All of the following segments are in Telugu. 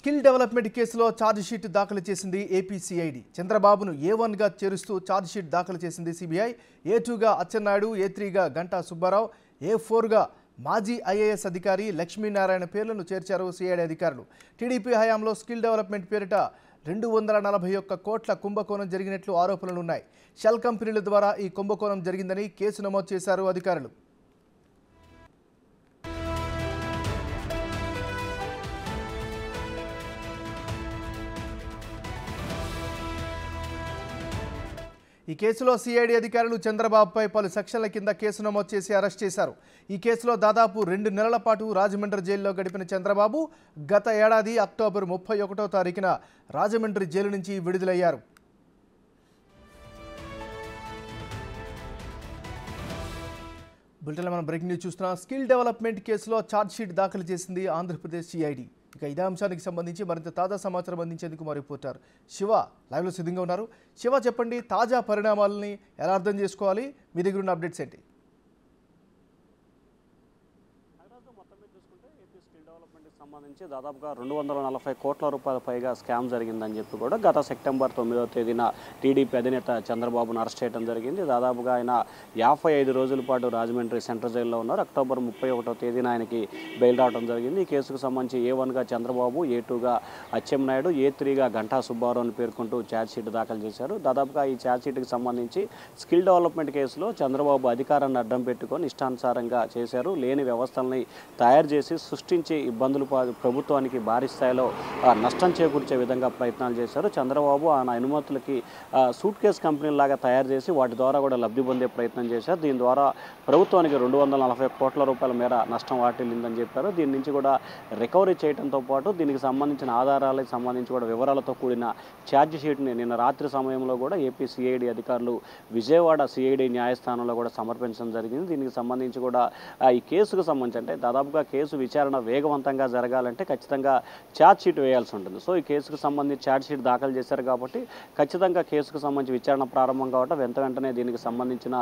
స్కిల్ డెవలప్మెంట్ కేసులో ఛార్జ్ షీట్ దాఖలు చేసింది ఏపీసీఐడి. చంద్రబాబును A1గా చేరుస్తూ ఛార్జ్ షీట్ దాఖలు చేసింది సిబిఐ. A2గా అచ్చెన్నాయుడు, A3గా గంటా సుబ్బారావు, A4గా మాజీ ఐఏఎస్ అధికారి లక్ష్మీనారాయణ పేర్లను చేర్చారు సిఐడి అధికారులు. టీడీపీ హయాంలో స్కిల్ డెవలప్మెంట్ పేరిట 241 కోట్ల కుంభకోణం జరిగినట్లు ఆరోపణలున్నాయి. షెల్ కంపెనీల ద్వారా ఈ కుంభకోణం జరిగిందని కేసు నమోదు చేశారు అధికారులు. ఈ కేసులో సిఐడి అధికారులు చంద్రబాబుపై పలు సెక్షన్ల కింద కేసు నమోదు చేసి అరెస్ట్ చేశారు. ఈ కేసులో దాదాపు 2 నెలల పాటు రాజమండ్రి జైల్లో గడిపిన చంద్రబాబు గత ఏడాది అక్టోబర్ 31వ తారీఖున రాజమండ్రి జైలు నుంచి విడుదలయ్యారు. బులెటిన్లో మనం బ్రేకింగ్ న్యూస్ చూస్తున్నాం. స్కిల్ డెవలప్మెంట్ కేసులో ఛార్జ్ షీట్ దాఖలు చేసింది ఆంధ్రప్రదేశ్ సిఐడి. ఇక ఇదే అంశానికి సంబంధించి మరింత తాజా సమాచారం అందించేందుకు మా రిపోర్టర్ శివ లైవ్లో సిద్ధంగా ఉన్నారు. శివ, చెప్పండి, తాజా పరిణామాలని ఎలా అర్థం చేసుకోవాలి? మీ దగ్గర ఉన్న అప్డేట్స్ ఏంటి? సంబంధించి దాదాపుగా 240 కోట్ల రూపాయల పైగా స్కామ్ జరిగిందని చెప్పి కూడా గత సెప్టెంబర్ 9వ తేదీన టీడీపీ అధినేత చంద్రబాబును అరెస్ట్ చేయడం జరిగింది. దాదాపుగా ఆయన 55 రోజుల పాటు రాజమండ్రి సెంట్రల్ జైల్లో ఉన్నారు. అక్టోబర్ 31వ తేదీన ఆయనకి బెయిల్ రావడం జరిగింది. ఈ కేసుకు సంబంధించి A1గా చంద్రబాబు, A2గా అచ్చెన్నాయుడు, A3గా గంటా సుబ్బారావు అని పేర్కొంటూ ఛార్జ్ షీట్ దాఖలు చేశారు. దాదాపుగా ఈ ఛార్జ్ షీట్కి సంబంధించి స్కిల్ డెవలప్మెంట్ కేసులో చంద్రబాబు అధికారాన్ని అడ్డం పెట్టుకొని ఇష్టానుసారంగా చేశారు. లేని వ్యవస్థల్ని తయారు చేసి సృష్టించి ఇబ్బందులు ప్రభుత్వానికి భారీ స్థాయిలో నష్టం చేకూర్చే విధంగా ప్రయత్నాలు చేశారు. చంద్రబాబు ఆయన అనుమతులకి సూట్ కేస్ కంపెనీలాగా తయారు చేసి వాటి ద్వారా కూడా లబ్ధి పొందే ప్రయత్నం చేశారు. దీని ద్వారా ప్రభుత్వానికి 240 కోట్ల రూపాయల మేర నష్టం వాటిల్లిందని చెప్పారు. దీని నుంచి కూడా రికవరీ చేయడంతో పాటు దీనికి సంబంధించిన ఆధారాలకు సంబంధించి కూడా వివరాలతో కూడిన ఛార్జ్ షీట్ని నిన్న రాత్రి సమయంలో కూడా ఏపీ సిఐడి అధికారులు విజయవాడ సిఐడి న్యాయస్థానంలో కూడా సమర్పించడం జరిగింది. దీనికి సంబంధించి కూడా ఈ కేసుకు సంబంధించి అంటే దాదాపుగా కేసు విచారణ వేగవంతంగా జరగాలంటే ఖచ్చితంగా ఛార్జ్ షీట్ వేయాల్సి ఉంటుంది. సో ఈ కేసుకు సంబంధించి ఛార్జ్ షీట్ దాఖలు చేశారు కాబట్టి ఖచ్చితంగా కేసుకు సంబంధించి విచారణ ప్రారంభం కావటం వెంటనే దీనికి సంబంధించిన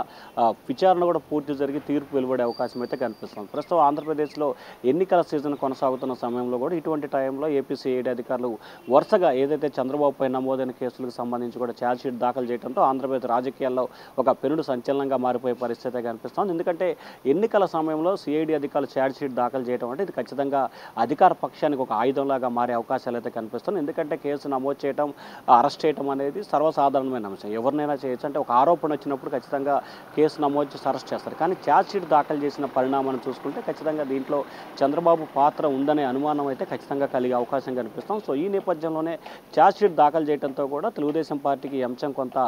విచారణ కూడా పూర్తి జరిగి తీర్పు వెలువడే అవకాశం అయితే కనిపిస్తుంది. ప్రస్తుతం ఆంధ్రప్రదేశ్లో ఎన్నికల సీజన్ కొనసాగుతున్న సమయంలో కూడా ఇటువంటి టైంలో ఏపీసీఐడి అధికారులు వరుసగా ఏదైతే చంద్రబాబుపై నమోదైన కేసులకు సంబంధించి కూడా ఛార్జ్ షీట్ దాఖలు చేయడంతో ఆంధ్రప్రదేశ్ రాజకీయాల్లో ఒక పెనుడు సంచలనంగా మారిపోయే పరిస్థితి కనిపిస్తుంది. ఎందుకంటే ఎన్నికల సమయంలో సిఐడి అధికారులు ఛార్జ్ షీట్ దాఖలు చేయడం అంటే ఇది ఖచ్చితంగా అధికార పక్షానికి ఒక ఆయుధంలాగా మారే అవకాశాలు అయితే కనిపిస్తున్నాయి. ఎందుకంటే కేసు నమోదు చేయడం, అరెస్ట్ చేయడం అనేది సర్వసాధారణమైన అంశం. ఎవరినైనా చేయొచ్చు. అంటే ఒక ఆరోపణ వచ్చినప్పుడు ఖచ్చితంగా కేసు నమోదు చేసి అరెస్ట్ చేస్తారు. కానీ ఛార్జ్ షీట్ దాఖలు చేసిన పరిణామాన్ని చూసుకుంటే ఖచ్చితంగా దీంట్లో చంద్రబాబు పాత్ర ఉందనే అనుమానం అయితే ఖచ్చితంగా కలిగే అవకాశం కనిపిస్తాం. సో ఈ నేపథ్యంలోనే ఛార్జ్ షీట్ దాఖలు చేయడంతో కూడా తెలుగుదేశం పార్టీకి ఈ అంశం కొంత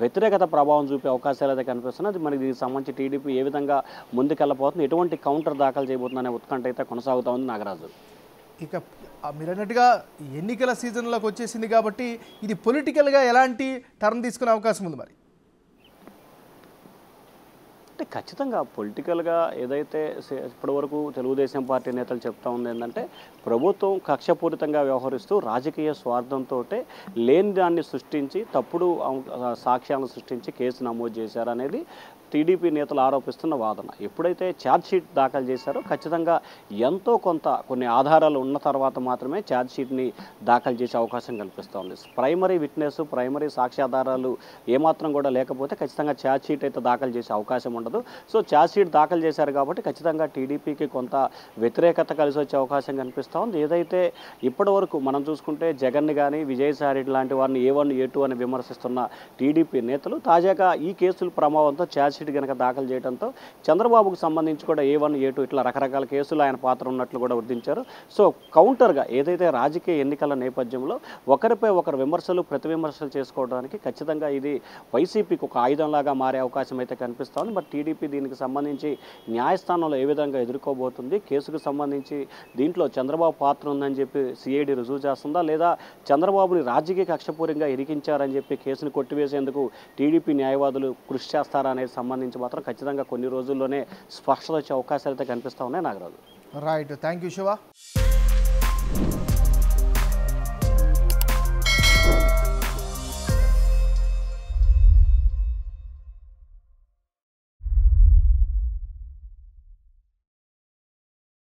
వ్యతిరేకత ప్రభావం చూపే అవకాశాలు అయితే కనిపిస్తున్నాయి. మనకి దీనికి సంబంధించి టీడీపీ ఏ విధంగా ముందుకెళ్ళబోతుంది, ఎటువంటి కౌంటర్ దాఖలు చేయబోతుందనే ఉత్కంఠ అయితే కొనసాగుతూ ఉంది నాగరాజు. ఇక మీరు అన్నట్టుగా ఎన్నికల సీజన్లోకి వచ్చేసింది కాబట్టి ఇది పొలిటికల్గా ఎలాంటి టర్న్ తీసుకునే అవకాశం ఉంది? మరి అంటే ఖచ్చితంగా పొలిటికల్గా ఏదైతే ఇప్పటివరకు తెలుగుదేశం పార్టీ నేతలు చెప్తా ఉంది ఏంటంటే ప్రభుత్వం కక్షపూరితంగా వ్యవహరిస్తూ రాజకీయ స్వార్థంతో లేని దాన్ని సృష్టించి తప్పుడు సాక్ష్యాలను సృష్టించి కేసు నమోదు చేశారనేది టీడీపీ నేతలు ఆరోపిస్తున్న వాదన. ఎప్పుడైతే ఛార్జ్ షీట్ దాఖలు చేశారో ఖచ్చితంగా ఎంతో కొంత కొన్ని ఆధారాలు ఉన్న తర్వాత మాత్రమే ఛార్జ్ షీట్ని దాఖలు చేసే అవకాశం కనిపిస్తోంది. ప్రైమరీ విట్నెస్, ప్రైమరీ సాక్ష్యాధారాలు ఏమాత్రం కూడా లేకపోతే ఖచ్చితంగా ఛార్జ్ షీట్ అయితే దాఖలు చేసే అవకాశం ఉండదు. సో ఛార్జ్ షీట్ దాఖలు చేశారు కాబట్టి ఖచ్చితంగా టీడీపీకి కొంత వ్యతిరేకత కలిసి వచ్చే అవకాశం కనిపిస్తూ ఉంది. ఏదైతే ఇప్పటివరకు మనం చూసుకుంటే జగన్ని కానీ విజయసాయి రెడ్డి లాంటి వారిని A1, A2 అని విమర్శిస్తున్న టీడీపీ నేతలు తాజాగా ఈ కేసుల ప్రభావంతో ఛార్జ్ షీట్ కనుక దాఖలు చేయడంతో చంద్రబాబుకు సంబంధించి కూడా A1, A2 ఇట్లా రకరకాల కేసులు ఆయన పాత్ర ఉన్నట్లు కూడా గుర్తించారు. సో కౌంటర్గా ఏదైతే రాజకీయ ఎన్నికల నేపథ్యంలో ఒకరిపై ఒకరు విమర్శలు ప్రతి విమర్శలు చేసుకోవడానికి ఖచ్చితంగా ఇది వైసీపీకి ఒక ఆయుధంలాగా మారే అవకాశం అయితే కనిపిస్తోంది. బట్ టీడీపీ దీనికి సంబంధించి న్యాయస్థానంలో ఏ విధంగా ఎదుర్కోబోతుంది, కేసుకు సంబంధించి దీంట్లో చంద్రబాబు పాత్ర ఉందని చెప్పి సిఐడి రుజువు చేస్తుందా, లేదా చంద్రబాబుని రాజకీయ కక్షపూర్యంగా ఇరికించారని చెప్పి కేసును కొట్టివేసేందుకు టీడీపీ న్యాయవాదులు కృషి చేస్తారా అనేది సంబంధించి మాత్రం ఖచ్చితంగా కొన్ని రోజుల్లోనే స్పష్టత వచ్చే అవకాశాలు అయితే కనిపిస్తూ ఉన్నాయి Nagaraju. Right, thank you Shiva.